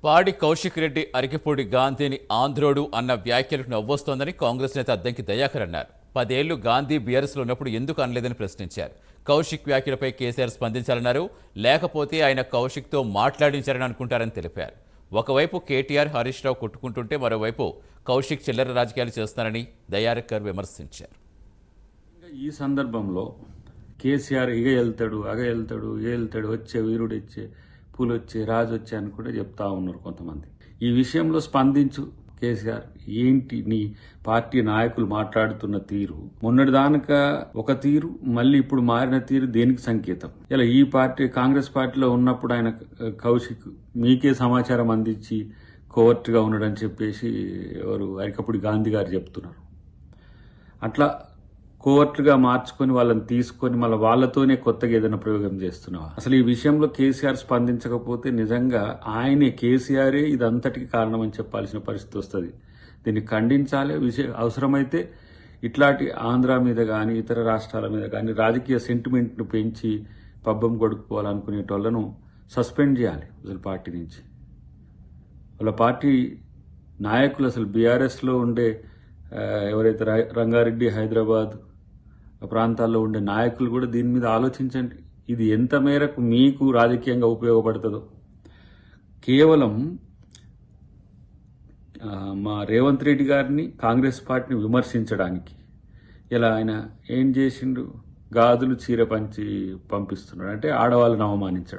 పాడి కౌశిక్ రెడ్డి అరికిపూడి గాంధీని ఆంధ్రోడు అన్న వ్యాఖ్యలకు నవ్వొస్తోందని కాంగ్రెస్ నేత అద్దంకి దయాకర్ అన్నారు. 10 ఏళ్లు గాంధీ బీఆర్ఎస్లో ఉన్నప్పుడు ఎందుకు అనలేదని ప్రశ్నించారు. కౌశిక్ వ్యాఖ్యలపై కేసీఆర్ స్పందించాలన్నారు. లేకపోతే ఆయన కౌశిక్తో మాట్లాడించారని అనుకుంటారని తెలిపారు. ఒకవైపు కేటీఆర్ హరీష్ రావు కొట్టుకుంటుంటే మరోవైపు కౌశిక్ చిల్లర రాజకీయాలు చేస్తున్నారని దయాకర్ విమర్శించారు. ఈ సందర్భంలో కేసీఆర్ ఇగ వెళ్తాడు వచ్చే వీరుడు వచ్చే పూలు వచ్చే రాజు వచ్చే అని కూడా చెప్తా ఉన్నారు కొంతమంది. ఈ విషయంలో స్పందించు కేసీఆర్. ఏంటి నీ పార్టీ నాయకులు మాట్లాడుతున్న తీరు? మొన్నటిదానక ఒక తీరు, మళ్ళీ ఇప్పుడు మారిన తీరు దేనికి సంకేతం? ఇలా ఈ పార్టీ కాంగ్రెస్ పార్టీలో ఉన్నప్పుడు ఆయన కౌశిక్ మీకే సమాచారం అందించి కోవర్ట్గా ఉన్నాడని చెప్పేసి ఎవరు అరికపూడి గాంధీ గారు చెప్తున్నారు. అట్లా కోవర్ట్గా మార్చుకొని వాళ్ళని తీసుకొని మళ్ళీ వాళ్ళతోనే కొత్తగా ఏదైనా ప్రయోగం చేస్తున్నావా? అసలు ఈ విషయంలో కేసీఆర్ స్పందించకపోతే నిజంగా ఆయనే కేసీఆరే ఇదంతటికి కారణం అని చెప్పాల్సిన పరిస్థితి వస్తుంది. దీన్ని ఖండించాలి. అవసరమైతే ఇట్లాంటి ఆంధ్ర మీద కానీ ఇతర రాష్ట్రాల మీద కానీ రాజకీయ సెంటిమెంట్ను పెంచి పబ్బం కొడుకుపోవాలనుకునేటోళ్లను సస్పెండ్ చేయాలి అసలు పార్టీ నుంచి. వాళ్ళ పార్టీ నాయకులు అసలు బీఆర్ఎస్లో ఉండే ఎవరైతే రంగారెడ్డి హైదరాబాద్ ప్రాంతాల్లో ఉండే నాయకులు కూడా దీని మీద ఆలోచించండి. ఇది ఎంత మేరకు మీకు రాజకీయంగా ఉపయోగపడుతుందో. కేవలం మా రేవంత్ రెడ్డి గారిని కాంగ్రెస్ పార్టీని విమర్శించడానికి ఇలా ఆయన ఏం చేసిండు? గాజులు చీర పంచి పంపిస్తున్నాడు అంటే ఆడవాళ్ళని అవమానించడం.